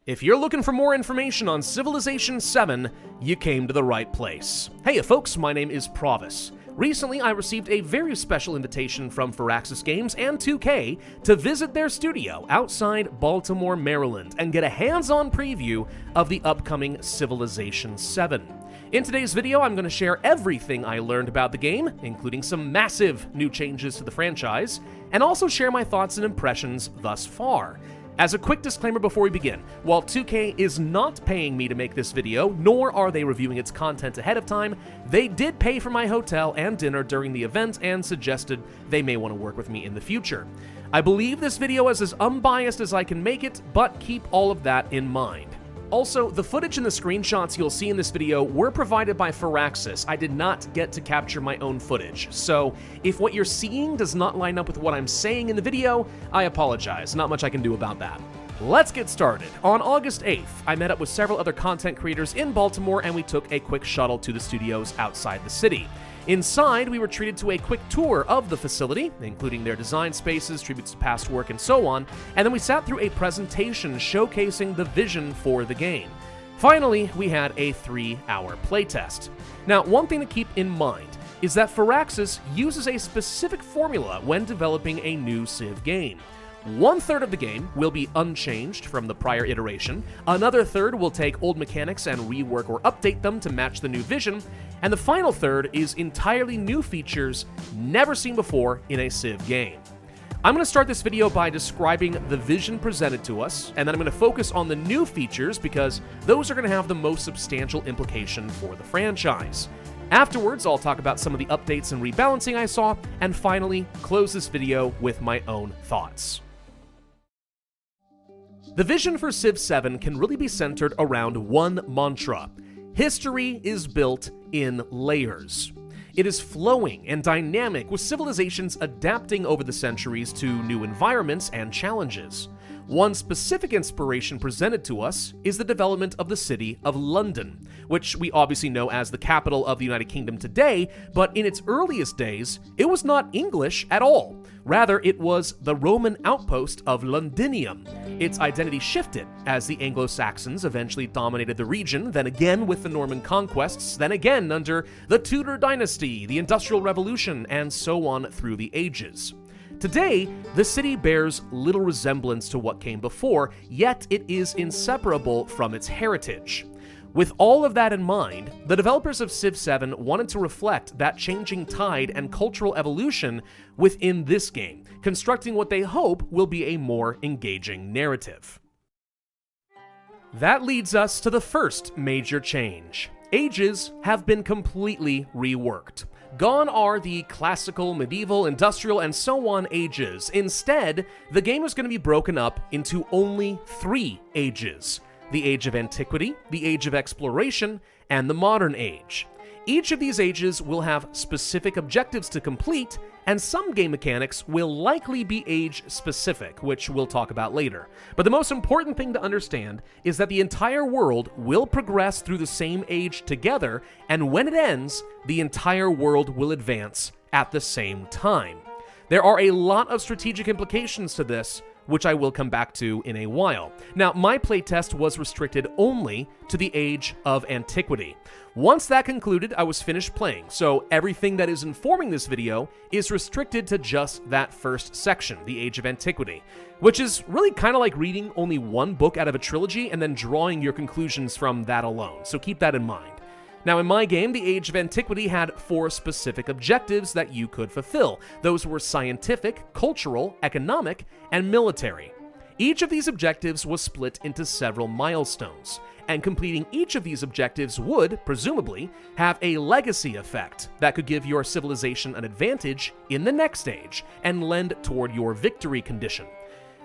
If you're looking for more information on Civilization VII, you came to the right place. Hey folks, my name is Pravus. Recently, I received a very special invitation from Firaxis Games and 2K to visit their studio outside Baltimore, Maryland, and get a hands-on preview of the upcoming Civilization VII. In today's video, I'm going to share everything I learned about the game, including some massive new changes to the franchise, and also share my thoughts and impressions thus far. As a quick disclaimer before we begin, while 2K is not paying me to make this video, nor are they reviewing its content ahead of time, they did pay for my hotel and dinner during the event and suggested they may want to work with me in the future. I believe this video is as unbiased as I can make it, but keep all of that in mind. Also, the footage and the screenshots you'll see in this video were provided by Firaxis. I did not get to capture my own footage, so if what you're seeing does not line up with what I'm saying in the video, I apologize. Not much I can do about that. Let's get started. On August 8th, I met up with several other content creators in Baltimore and we took a quick shuttle to the studios outside the city. Inside, we were treated to a quick tour of the facility, including their design spaces, tributes to past work, and so on, and then we sat through a presentation showcasing the vision for the game. Finally, we had a 3-hour playtest. Now, one thing to keep in mind is that Firaxis uses a specific formula when developing a new Civ game. 1/3 of the game will be unchanged from the prior iteration, another third will take old mechanics and rework or update them to match the new vision, and the final third is entirely new features never seen before in a Civ game. I'm going to start this video by describing the vision presented to us, and then I'm going to focus on the new features because those are going to have the most substantial implication for the franchise. Afterwards, I'll talk about some of the updates and rebalancing I saw, and finally, close this video with my own thoughts. The vision for Civ 7 can really be centered around one mantra: history is built in layers. It is flowing and dynamic, with civilizations adapting over the centuries to new environments and challenges. One specific inspiration presented to us is the development of the city of London, which we obviously know as the capital of the United Kingdom today, but in its earliest days, it was not English at all. Rather, it was the Roman outpost of Londinium. Its identity shifted as the Anglo-Saxons eventually dominated the region, then again with the Norman conquests, then again under the Tudor dynasty, the Industrial Revolution, and so on through the ages. Today, the city bears little resemblance to what came before, yet it is inseparable from its heritage. With all of that in mind, the developers of Civ 7 wanted to reflect that changing tide and cultural evolution within this game, constructing what they hope will be a more engaging narrative. That leads us to the first major change. Ages have been completely reworked. Gone are the classical, medieval, industrial, and so on ages. Instead, the game is going to be broken up into only 3 ages: the Age of Antiquity, the Age of Exploration, and the Modern Age. Each of these ages will have specific objectives to complete, and some game mechanics will likely be age-specific, which we'll talk about later. But the most important thing to understand is that the entire world will progress through the same age together, and when it ends, the entire world will advance at the same time. There are a lot of strategic implications to this, which I will come back to in a while. Now, my playtest was restricted only to the Age of Antiquity. Once that concluded, I was finished playing, so everything that is informing this video is restricted to just that first section, the Age of Antiquity, which is really kind of like reading only one book out of a trilogy and then drawing your conclusions from that alone, so keep that in mind. Now, in my game, the Age of Antiquity had 4 specific objectives that you could fulfill. Those were scientific, cultural, economic, and military. Each of these objectives was split into several milestones, and completing each of these objectives would, presumably, have a legacy effect that could give your civilization an advantage in the next age and lend toward your victory condition.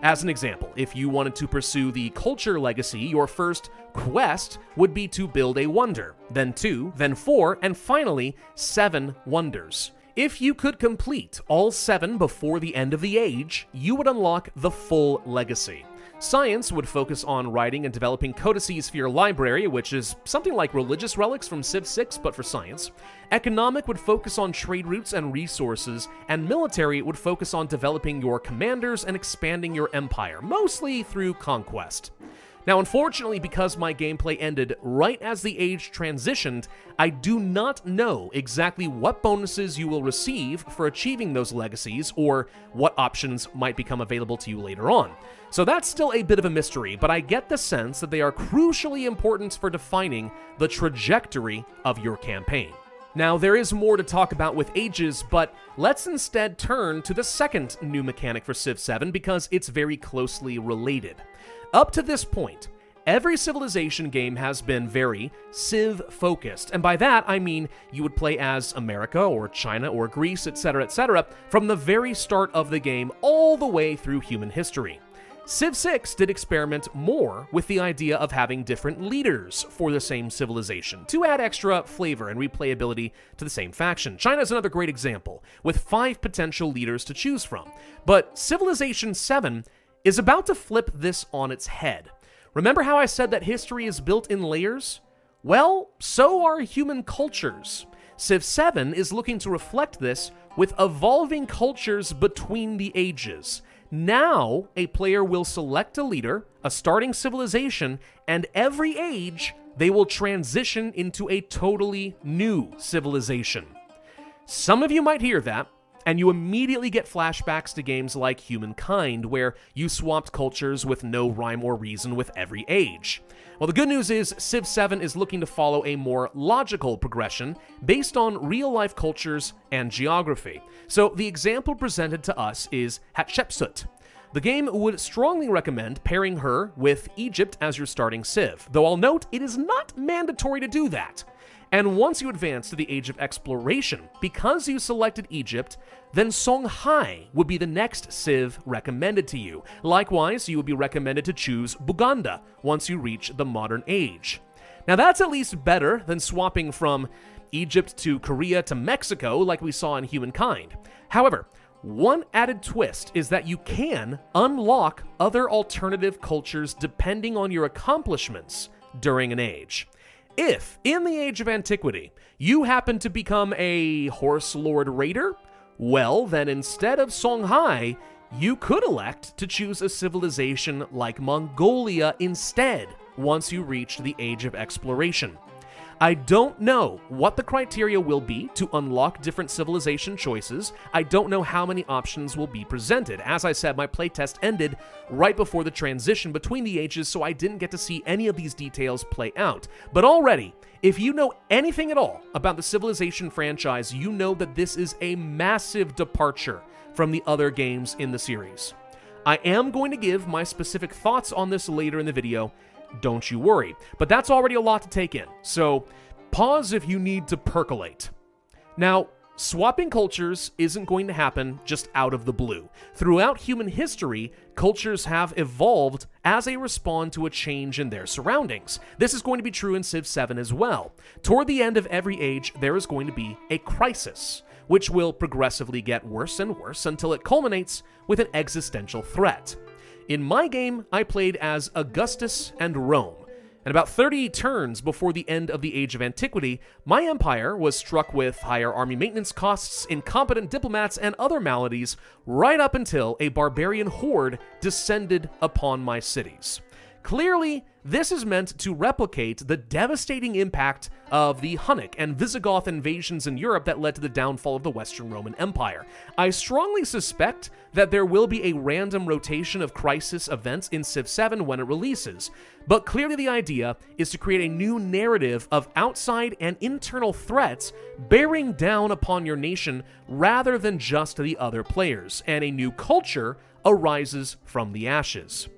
As an example, if you wanted to pursue the culture legacy, your first quest would be to build a wonder, then 2, then 4, and finally 7 wonders. If you could complete all 7 before the end of the age, you would unlock the full legacy. Science would focus on writing and developing codices for your library, which is something like religious relics from Civ 6, but for science. Economic would focus on trade routes and resources, and military would focus on developing your commanders and expanding your empire, mostly through conquest. Now, unfortunately, because my gameplay ended right as the age transitioned, I do not know exactly what bonuses you will receive for achieving those legacies or what options might become available to you later on. So that's still a bit of a mystery, but I get the sense that they are crucially important for defining the trajectory of your campaign. Now, there is more to talk about with ages, but let's instead turn to the second new mechanic for Civ 7 because it's very closely related. Up to this point, every Civilization game has been very Civ-focused, and by that I mean you would play as America or China or Greece, etc., from the very start of the game all the way through human history. Civ 6 did experiment more with the idea of having different leaders for the same civilization to add extra flavor and replayability to the same faction. China is another great example, with 5 potential leaders to choose from. But Civilization 7 is about to flip this on its head. Remember how I said that history is built in layers? Well, so are human cultures. Civ 7 is looking to reflect this with evolving cultures between the ages. Now, a player will select a leader, a starting civilization, and every age, they will transition into a totally new civilization. Some of you might hear that, and you immediately get flashbacks to games like Humankind, where you swapped cultures with no rhyme or reason with every age. Well, the good news is Civ 7 is looking to follow a more logical progression based on real-life cultures and geography. So the example presented to us is Hatshepsut. The game would strongly recommend pairing her with Egypt as your starting civ, though I'll note it is not mandatory to do that. And once you advance to the Age of Exploration, because you selected Egypt, then Songhai would be the next civ recommended to you. Likewise, you would be recommended to choose Buganda once you reach the Modern Age. Now that's at least better than swapping from Egypt to Korea to Mexico like we saw in Humankind. However, one added twist is that you can unlock other alternative cultures depending on your accomplishments during an age. If, in the Age of Antiquity, you happen to become a Horse Lord Raider, well, then instead of Songhai, you could elect to choose a civilization like Mongolia instead once you reach the Age of Exploration. I don't know what the criteria will be to unlock different civilization choices. I don't know how many options will be presented. As I said, my playtest ended right before the transition between the ages, so I didn't get to see any of these details play out. But already, if you know anything at all about the Civilization franchise, you know that this is a massive departure from the other games in the series. I am going to give my specific thoughts on this later in the video, don't you worry. But that's already a lot to take in, so pause if you need to percolate. Now, swapping cultures isn't going to happen just out of the blue. Throughout human history, cultures have evolved as a response to a change in their surroundings. This is going to be true in Civ 7 as well. Toward the end of every age, there is going to be a crisis, which will progressively get worse and worse until it culminates with an existential threat. In my game, I played as Augustus and Rome, and about 30 turns before the end of the Age of Antiquity, my empire was struck with higher army maintenance costs, incompetent diplomats, and other maladies, right up until a barbarian horde descended upon my cities. Clearly, this is meant to replicate the devastating impact of the Hunnic and Visigoth invasions in Europe that led to the downfall of the Western Roman Empire. I strongly suspect that there will be a random rotation of crisis events in Civ 7 when it releases, but clearly the idea is to create a new narrative of outside and internal threats bearing down upon your nation rather than just the other players, and a new culture arises from the ashes.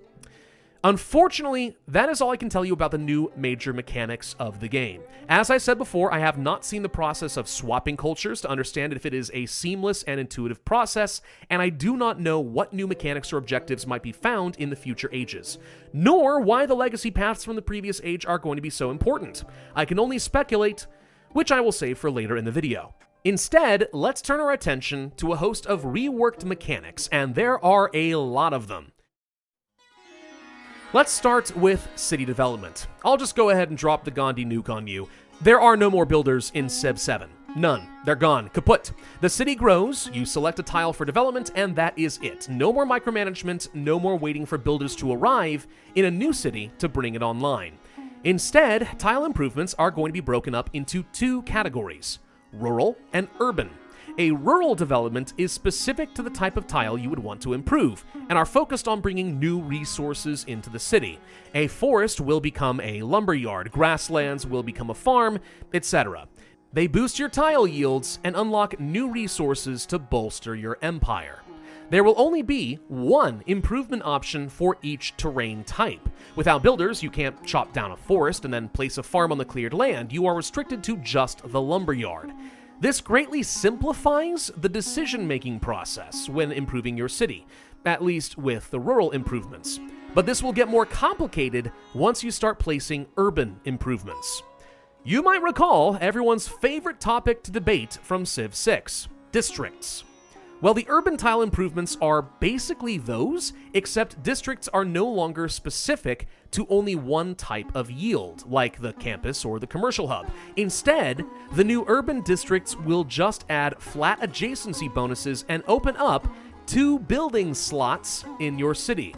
Unfortunately, that is all I can tell you about the new major mechanics of the game. As I said before, I have not seen the process of swapping cultures to understand if it is a seamless and intuitive process, and I do not know what new mechanics or objectives might be found in the future ages, nor why the legacy paths from the previous age are going to be so important. I can only speculate, which I will save for later in the video. Instead, let's turn our attention to a host of reworked mechanics, and there are a lot of them. Let's start with city development. I'll just go ahead and drop the Gandhi nuke on you. There are no more builders in Civ 7. None. They're gone. Kaput. The city grows, you select a tile for development, and that is it. No more micromanagement, no more waiting for builders to arrive in a new city to bring it online. Instead, tile improvements are going to be broken up into two categories: rural and urban. A rural development is specific to the type of tile you would want to improve, and are focused on bringing new resources into the city. A forest will become a lumberyard, grasslands will become a farm, etc. They boost your tile yields and unlock new resources to bolster your empire. There will only be one improvement option for each terrain type. Without builders, you can't chop down a forest and then place a farm on the cleared land. You are restricted to just the lumberyard. This greatly simplifies the decision-making process when improving your city, at least with the rural improvements. But this will get more complicated once you start placing urban improvements. You might recall everyone's favorite topic to debate from Civ 6, districts. Well, the urban tile improvements are basically those, except districts are no longer specific to only one type of yield, like the campus or the commercial hub. Instead, the new urban districts will just add flat adjacency bonuses and open up 2 building slots in your city.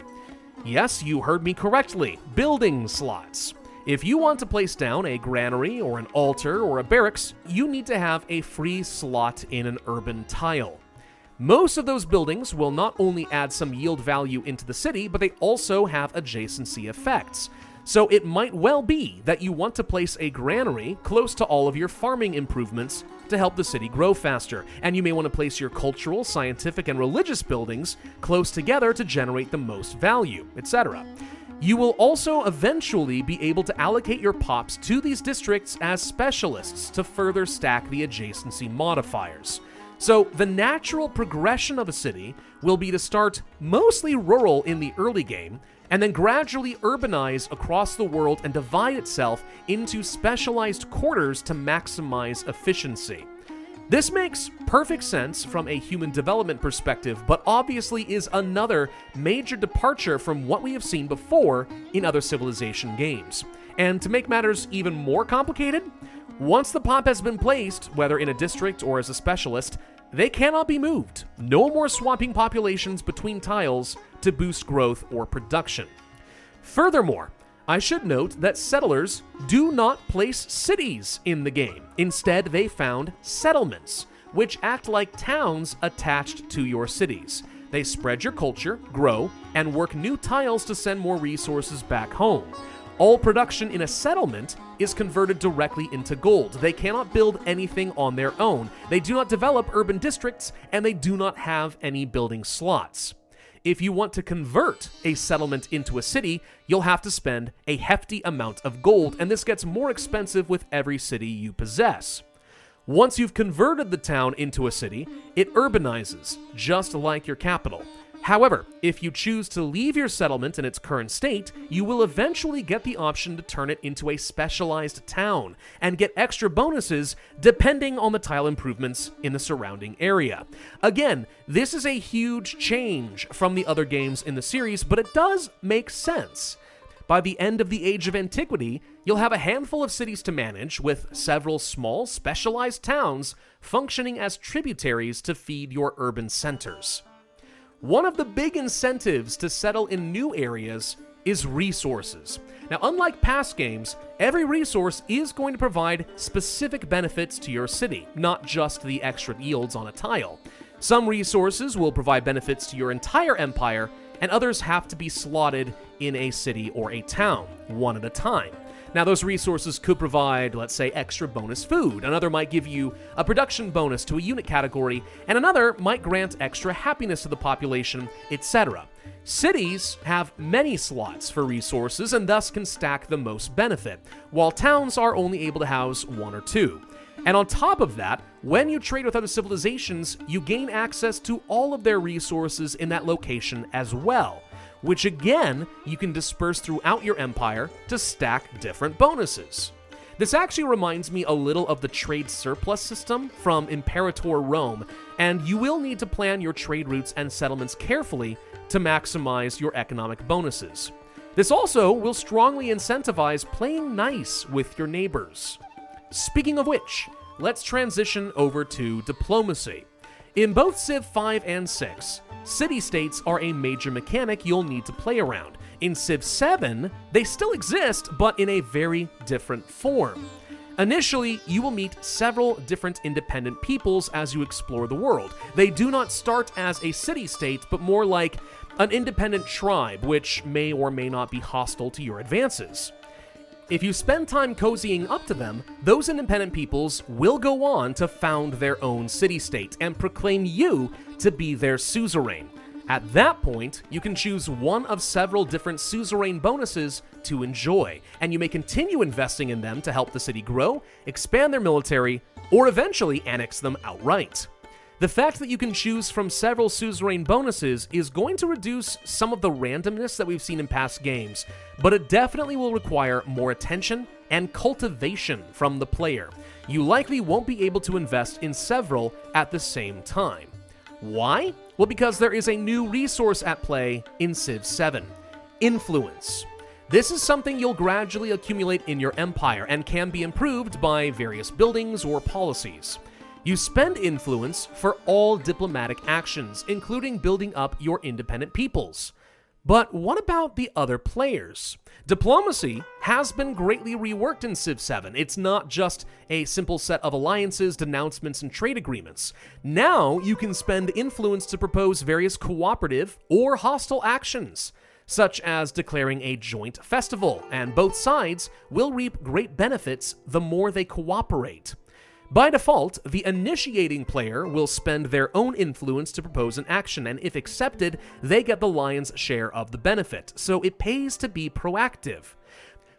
Yes, you heard me correctly, building slots. If you want to place down a granary or an altar or a barracks, you need to have a free slot in an urban tile. Most of those buildings will not only add some yield value into the city, but they also have adjacency effects. So it might well be that you want to place a granary close to all of your farming improvements to help the city grow faster, and you may want to place your cultural, scientific, and religious buildings close together to generate the most value, etc. You will also eventually be able to allocate your pops to these districts as specialists to further stack the adjacency modifiers. So the natural progression of a city will be to start mostly rural in the early game, and then gradually urbanize across the world and divide itself into specialized quarters to maximize efficiency. This makes perfect sense from a human development perspective, but obviously is another major departure from what we have seen before in other Civilization games. And to make matters even more complicated, once the pop has been placed, whether in a district or as a specialist, they cannot be moved. No more swapping populations between tiles to boost growth or production. Furthermore, I should note that settlers do not place cities in the game. Instead, they found settlements, which act like towns attached to your cities. They spread your culture, grow, and work new tiles to send more resources back home. All production in a settlement is converted directly into gold. They cannot build anything on their own. They do not develop urban districts, and they do not have any building slots. If you want to convert a settlement into a city, you'll have to spend a hefty amount of gold, and this gets more expensive with every city you possess. Once you've converted the town into a city, it urbanizes, just like your capital. However, if you choose to leave your settlement in its current state, you will eventually get the option to turn it into a specialized town and get extra bonuses depending on the tile improvements in the surrounding area. Again, this is a huge change from the other games in the series, but it does make sense. By the end of the Age of Antiquity, you'll have a handful of cities to manage, with several small, specialized towns functioning as tributaries to feed your urban centers. One of the big incentives to settle in new areas is resources. Now, unlike past games, every resource is going to provide specific benefits to your city, not just the extra yields on a tile. Some resources will provide benefits to your entire empire, and others have to be slotted in a city or a town, one at a time. Now, those resources could provide, let's say, extra bonus food. Another might give you a production bonus to a unit category, and another might grant extra happiness to the population, etc. Cities have many slots for resources and thus can stack the most benefit, while towns are only able to house 1 or 2. And on top of that, when you trade with other civilizations, you gain access to all of their resources in that location as well, which again, you can disperse throughout your empire to stack different bonuses. This actually reminds me a little of the trade surplus system from Imperator Rome, and you will need to plan your trade routes and settlements carefully to maximize your economic bonuses. This also will strongly incentivize playing nice with your neighbors. Speaking of which, let's transition over to diplomacy. In both Civ 5 and 6, city-states are a major mechanic you'll need to play around. In Civ 7, they still exist, but in a very different form. Initially, you will meet several different independent peoples as you explore the world. They do not start as a city-state, but more like an independent tribe, which may or may not be hostile to your advances. If you spend time cozying up to them, those independent peoples will go on to found their own city-state and proclaim you to be their suzerain. At that point, you can choose one of several different suzerain bonuses to enjoy, and you may continue investing in them to help the city grow, expand their military, or eventually annex them outright. The fact that you can choose from several suzerain bonuses is going to reduce some of the randomness that we've seen in past games, but it definitely will require more attention and cultivation from the player. You likely won't be able to invest in several at the same time. Why? Well, because there is a new resource at play in Civ 7, influence. This is something you'll gradually accumulate in your empire and can be improved by various buildings or policies. You spend influence for all diplomatic actions, including building up your independent peoples. But what about the other players? Diplomacy has been greatly reworked in Civ 7. It's not just a simple set of alliances, denouncements, and trade agreements. Now you can spend influence to propose various cooperative or hostile actions, such as declaring a joint festival, and both sides will reap great benefits the more they cooperate. By default, the initiating player will spend their own influence to propose an action, and if accepted, they get the lion's share of the benefit, so it pays to be proactive.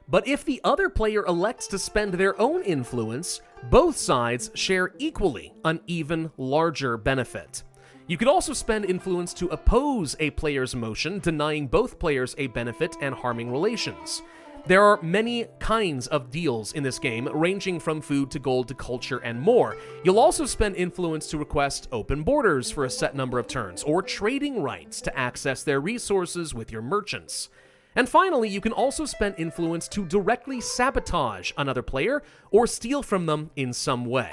But if the other player elects to spend their own influence, both sides share equally an even larger benefit. You could also spend influence to oppose a player's motion, denying both players a benefit and harming relations. There are many kinds of deals in this game, ranging from food to gold to culture and more. You'll also spend influence to request open borders for a set number of turns, or trading rights to access their resources with your merchants. And finally, you can also spend influence to directly sabotage another player or steal from them in some way.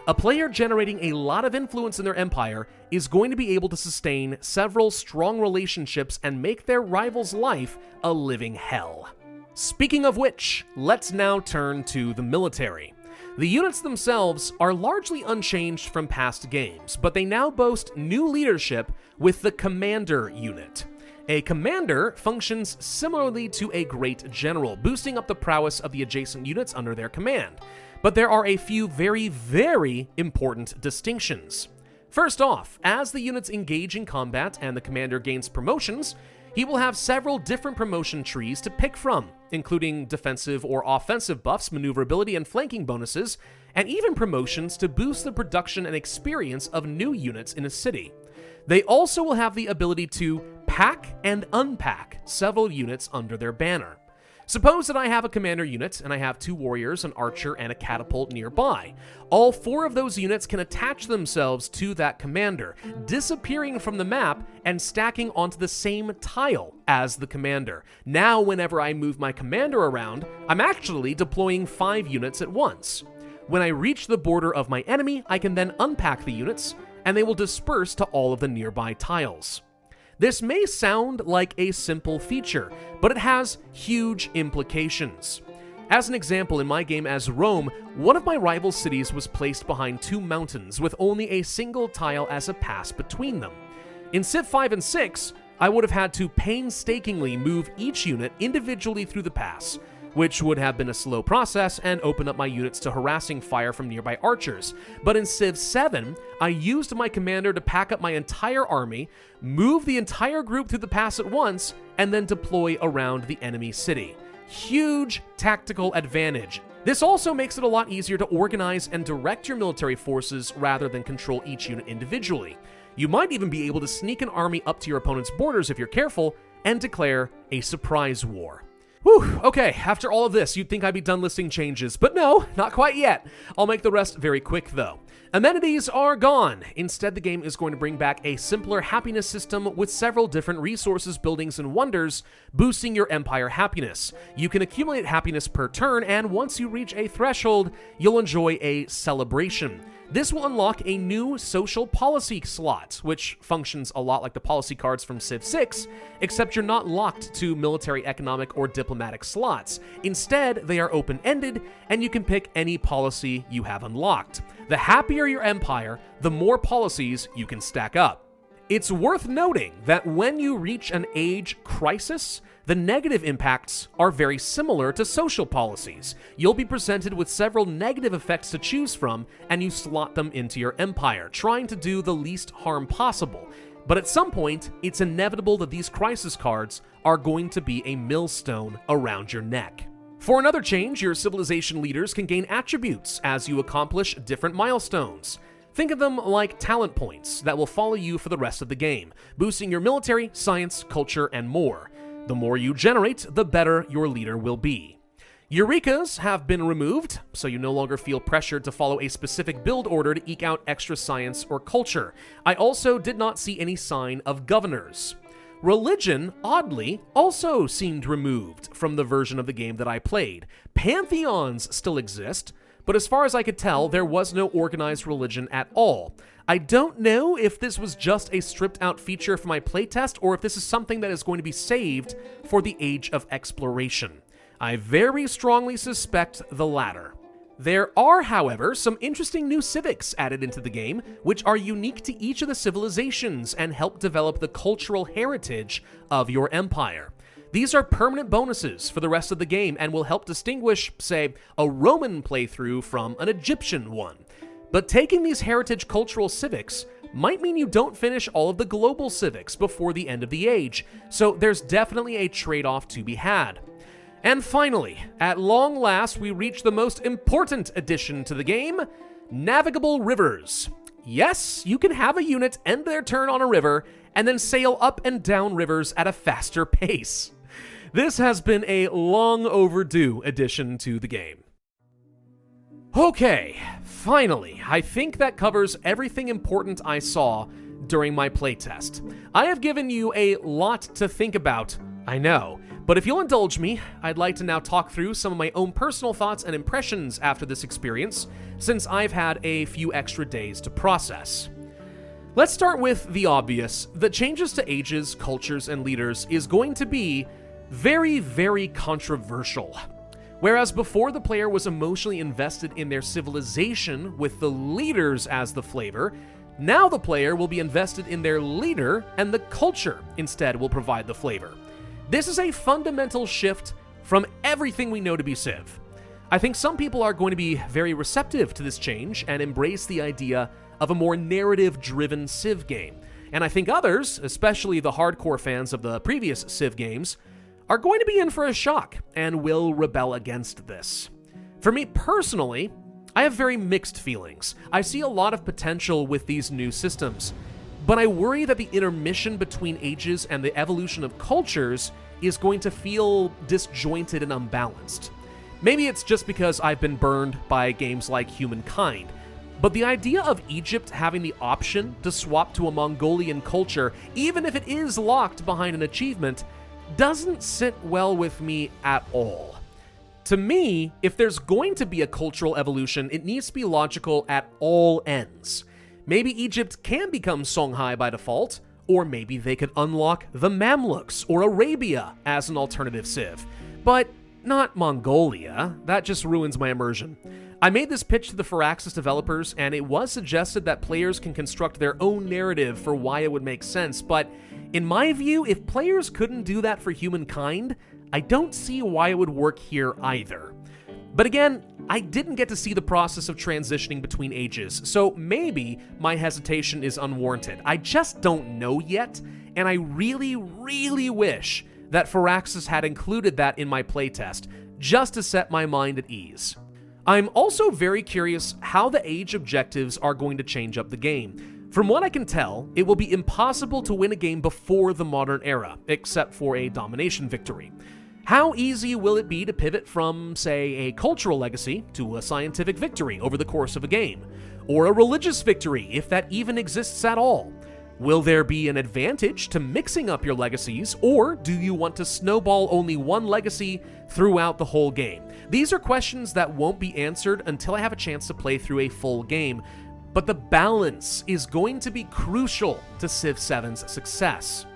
A player generating a lot of influence in their empire is going to be able to sustain several strong relationships and make their rival's life a living hell. Speaking of which, let's now turn to the military. The units themselves are largely unchanged from past games, but they now boast new leadership with the commander unit. A commander functions similarly to a great general, boosting up the prowess of the adjacent units under their command. But there are a few very, very important distinctions. First off, as the units engage in combat and the commander gains promotions, he will have several different promotion trees to pick from, including defensive or offensive buffs, maneuverability and flanking bonuses, and even promotions to boost the production and experience of new units in a city. They also will have the ability to pack and unpack several units under their banner. Suppose that I have a commander unit, and I have 2 warriors, an archer, and a catapult nearby. All 4 of those units can attach themselves to that commander, disappearing from the map and stacking onto the same tile as the commander. Now, whenever I move my commander around, I'm actually deploying 5 units at once. When I reach the border of my enemy, I can then unpack the units, and they will disperse to all of the nearby tiles. This may sound like a simple feature, but it has huge implications. As an example, in my game as Rome, one of my rival cities was placed behind 2 mountains with only a single tile as a pass between them. In Civ 5 and 6, I would have had to painstakingly move each unit individually through the pass, which would have been a slow process and open up my units to harassing fire from nearby archers. But in Civ 7, I used my commander to pack up my entire army, move the entire group through the pass at once, and then deploy around the enemy city. Huge tactical advantage. This also makes it a lot easier to organize and direct your military forces rather than control each unit individually. You might even be able to sneak an army up to your opponent's borders if you're careful, and declare a surprise war. Whew, okay, after all of this, you'd think I'd be done listing changes, but no, not quite yet. I'll make the rest very quick though. Amenities are gone. Instead, the game is going to bring back a simpler happiness system with several different resources, buildings, and wonders, boosting your empire happiness. You can accumulate happiness per turn, and once you reach a threshold, you'll enjoy a celebration. This will unlock a new social policy slot, which functions a lot like the policy cards from Civ 6, except you're not locked to military, economic, or diplomatic slots. Instead, they are open-ended, and you can pick any policy you have unlocked. The happier your empire, the more policies you can stack up. It's worth noting that when you reach an age crisis, the negative impacts are very similar to social policies. You'll be presented with several negative effects to choose from, and you slot them into your empire, trying to do the least harm possible. But at some point, it's inevitable that these crisis cards are going to be a millstone around your neck. For another change, your civilization leaders can gain attributes as you accomplish different milestones. Think of them like talent points that will follow you for the rest of the game, boosting your military, science, culture, and more. The more you generate, the better your leader will be. Eurekas have been removed, so you no longer feel pressured to follow a specific build order to eke out extra science or culture. I also did not see any sign of governors. Religion, oddly, also seemed removed from the version of the game that I played. Pantheons still exist, but as far as I could tell, there was no organized religion at all. I don't know if this was just a stripped-out feature for my playtest, or if this is something that is going to be saved for the Age of Exploration. I very strongly suspect the latter. There are, however, some interesting new civics added into the game, which are unique to each of the civilizations and help develop the cultural heritage of your empire. These are permanent bonuses for the rest of the game and will help distinguish, say, a Roman playthrough from an Egyptian one. But taking these heritage cultural civics might mean you don't finish all of the global civics before the end of the age, so there's definitely a trade-off to be had. And finally, at long last, we reach the most important addition to the game, navigable rivers. Yes, you can have a unit end their turn on a river and then sail up and down rivers at a faster pace. This has been a long overdue addition to the game. Okay, finally, I think that covers everything important I saw during my playtest. I have given you a lot to think about, I know, but if you'll indulge me, I'd like to now talk through some of my own personal thoughts and impressions after this experience, since I've had a few extra days to process. Let's start with the obvious. The changes to ages, cultures, and leaders is going to be very, very controversial. Whereas before the player was emotionally invested in their civilization with the leaders as the flavor, now the player will be invested in their leader and the culture instead will provide the flavor. This is a fundamental shift from everything we know to be Civ. I think some people are going to be very receptive to this change and embrace the idea of a more narrative-driven Civ game. And I think others, especially the hardcore fans of the previous Civ games, are going to be in for a shock and will rebel against this. For me personally, I have very mixed feelings. I see a lot of potential with these new systems, but I worry that the intermission between ages and the evolution of cultures is going to feel disjointed and unbalanced. Maybe it's just because I've been burned by games like Humankind, but the idea of Egypt having the option to swap to a Mongolian culture, even if it is locked behind an achievement, doesn't sit well with me at all. To me, if there's going to be a cultural evolution, it needs to be logical at all ends. Maybe Egypt can become Songhai by default, or maybe they could unlock the Mamluks or Arabia as an alternative Civ. But not Mongolia. That just ruins my immersion. I made this pitch to the Firaxis developers, and it was suggested that players can construct their own narrative for why it would make sense, but in my view, if players couldn't do that for Humankind, I don't see why it would work here either. But again, I didn't get to see the process of transitioning between ages, so maybe my hesitation is unwarranted. I just don't know yet, and I really, really wish that Firaxis had included that in my playtest, just to set my mind at ease. I'm also very curious how the age objectives are going to change up the game. From what I can tell, it will be impossible to win a game before the modern era, except for a domination victory. How easy will it be to pivot from, say, a cultural legacy to a scientific victory over the course of a game? or a religious victory, if that even exists at all? Will there be an advantage to mixing up your legacies, or do you want to snowball only one legacy throughout the whole game? These are questions that won't be answered until I have a chance to play through a full game, but the balance is going to be crucial to Civ 7's success.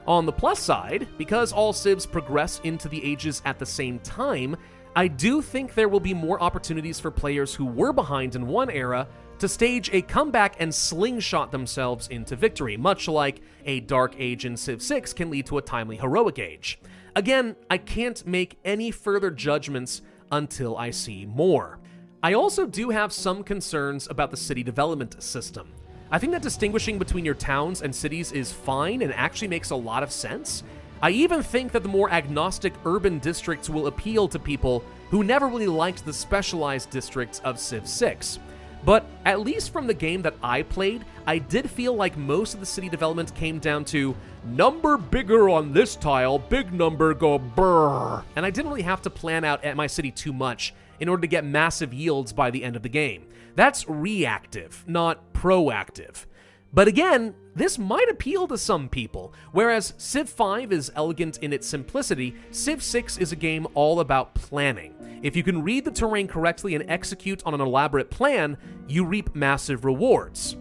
On the plus side, because all Civs progress into the ages at the same time, I do think there will be more opportunities for players who were behind in one era to stage a comeback and slingshot themselves into victory, much like a Dark Age in Civ 6 can lead to a timely Heroic Age. Again, I can't make any further judgments until I see more. I also do have some concerns about the city development system. I think that distinguishing between your towns and cities is fine and actually makes a lot of sense. I even think that the more agnostic urban districts will appeal to people who never really liked the specialized districts of Civ 6. But at least from the game that I played, I did feel like most of the city development came down to number bigger on this tile, big number go brrr. And I didn't really have to plan out at my city too much in order to get massive yields by the end of the game. That's reactive, not proactive. But again, this might appeal to some people. Whereas Civ 5 is elegant in its simplicity, Civ 6 is a game all about planning. If you can read the terrain correctly and execute on an elaborate plan, you reap massive rewards.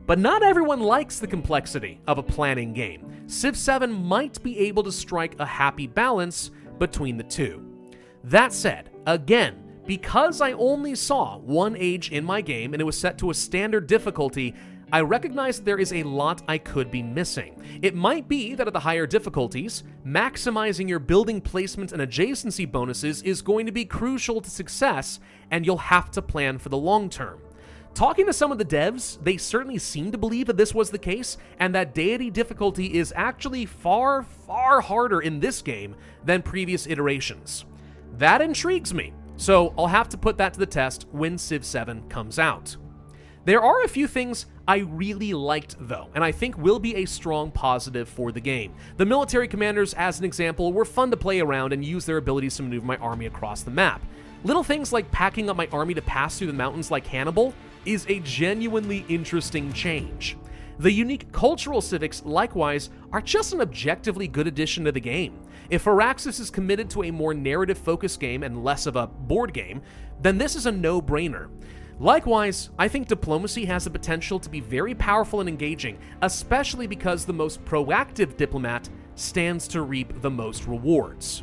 But not everyone likes the complexity of a planning game. Civ 7 might be able to strike a happy balance between the two. That said, again, because I only saw one age in my game and it was set to a standard difficulty, I recognize that there is a lot I could be missing. It might be that at the higher difficulties, maximizing your building placement and adjacency bonuses is going to be crucial to success, and you'll have to plan for the long term. Talking to some of the devs, they certainly seem to believe that this was the case, and that deity difficulty is actually far, far harder in this game than previous iterations. That intrigues me, so I'll have to put that to the test when Civ 7 comes out. There are a few things I really liked, though, and I think will be a strong positive for the game. The military commanders, as an example, were fun to play around and use their abilities to maneuver my army across the map. Little things like packing up my army to pass through the mountains like Hannibal is a genuinely interesting change. The unique cultural civics, likewise, are just an objectively good addition to the game. If Firaxis is committed to a more narrative-focused game and less of a board game, then this is a no-brainer. Likewise, I think diplomacy has the potential to be very powerful and engaging, especially because the most proactive diplomat stands to reap the most rewards.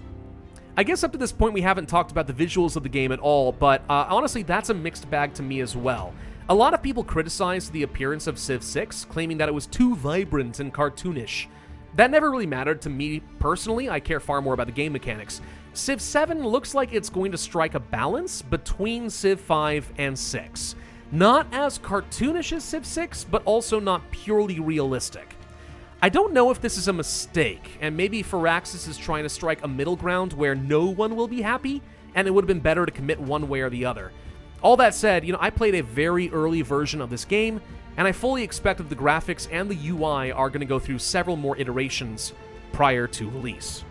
I guess up to this point we haven't talked about the visuals of the game at all, but honestly that's a mixed bag to me as well. A lot of people criticized the appearance of Civ 6, claiming that it was too vibrant and cartoonish. That never really mattered to me personally. I care far more about the game mechanics. Civ 7 looks like it's going to strike a balance between Civ 5 and 6. Not as cartoonish as Civ 6, but also not purely realistic. I don't know if this is a mistake, and maybe Firaxis is trying to strike a middle ground where no one will be happy, and it would have been better to commit one way or the other. All that said, I played a very early version of this game, and I fully expect that the graphics and the UI are going to go through several more iterations prior to release.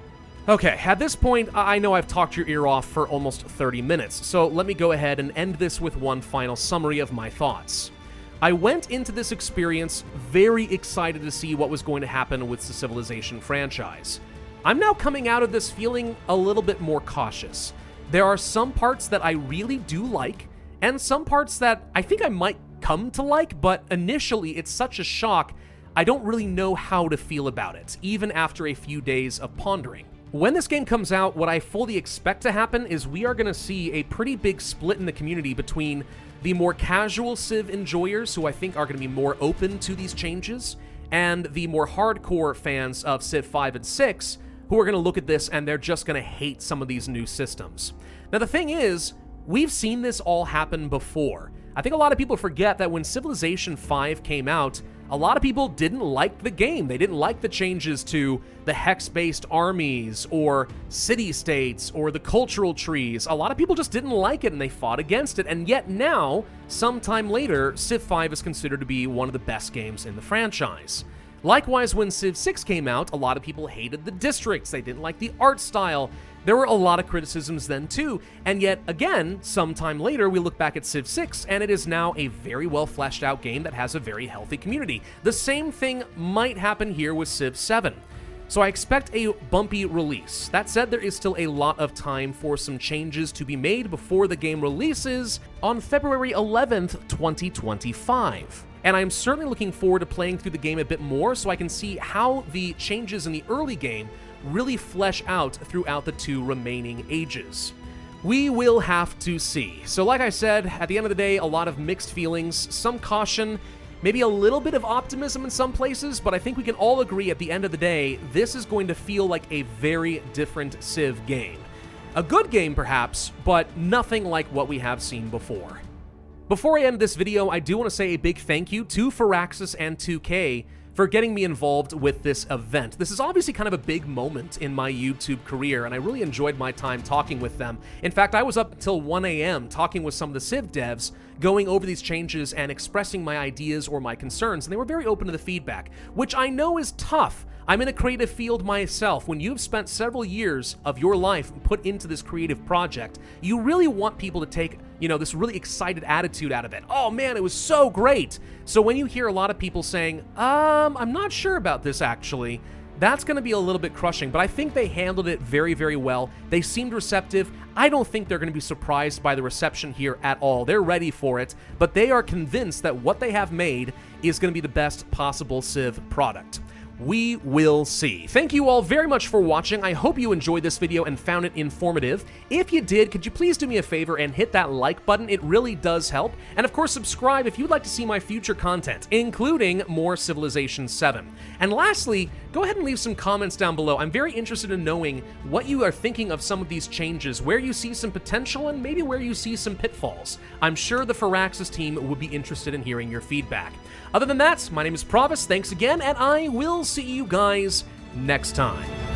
Okay, at this point, I know I've talked your ear off for almost 30 minutes, so let me go ahead and end this with one final summary of my thoughts. I went into this experience very excited to see what was going to happen with the Civilization franchise. I'm now coming out of this feeling a little bit more cautious. There are some parts that I really do like, and some parts that I think I might come to like, but initially it's such a shock, I don't really know how to feel about it, even after a few days of pondering. When this game comes out, what I fully expect to happen is we are going to see a pretty big split in the community between the more casual Civ enjoyers, who I think are going to be more open to these changes, and the more hardcore fans of Civ 5 and 6, who are going to look at this and they're just going to hate some of these new systems. Now the thing is, we've seen this all happen before. I think a lot of people forget that when Civilization 5 came out, a lot of people didn't like the game. They didn't like the changes to the hex-based armies or city-states or the cultural trees. A lot of people just didn't like it and they fought against it. And yet now, sometime later, Civ 5 is considered to be one of the best games in the franchise. Likewise, when Civ 6 came out, a lot of people hated the districts, they didn't like the art style. There were a lot of criticisms then too, and yet again, sometime later, we look back at Civ 6, and it is now a very well fleshed out game that has a very healthy community. The same thing might happen here with Civ 7. So I expect a bumpy release. That said, there is still a lot of time for some changes to be made before the game releases on February 11th, 2025. And I'm certainly looking forward to playing through the game a bit more so I can see how the changes in the early game really flesh out throughout the 2 remaining ages. We will have to see. So like I said, at the end of the day, a lot of mixed feelings, some caution, maybe a little bit of optimism in some places, but I think we can all agree at the end of the day, this is going to feel like a very different Civ game. A good game perhaps, but nothing like what we have seen before. Before I end this video, I do want to say a big thank you to Firaxis and 2K for getting me involved with this event. This is obviously kind of a big moment in my YouTube career, and I really enjoyed my time talking with them. In fact, I was up until 1 a.m. talking with some of the Civ devs, going over these changes and expressing my ideas or my concerns, and they were very open to the feedback, which I know is tough. I'm in a creative field myself. When you've spent several years of your life put into this creative project, you really want people to take, this really excited attitude out of it. Oh man, it was so great. So when you hear a lot of people saying, I'm not sure about this actually, that's going to be a little bit crushing, but I think they handled it very, very well. They seemed receptive. I don't think they're going to be surprised by the reception here at all. They're ready for it, but they are convinced that what they have made is going to be the best possible Civ product. We will see. Thank you all very much for watching. I hope you enjoyed this video and found it informative. If you did, could you please do me a favor and hit that like button? It really does help. And of course, subscribe if you'd like to see my future content, including more Civilization 7. And lastly, go ahead and leave some comments down below. I'm very interested in knowing what you are thinking of some of these changes, where you see some potential and maybe where you see some pitfalls. I'm sure the Firaxis team would be interested in hearing your feedback. Other than that, my name is Pravus, thanks again, and I will see you guys next time.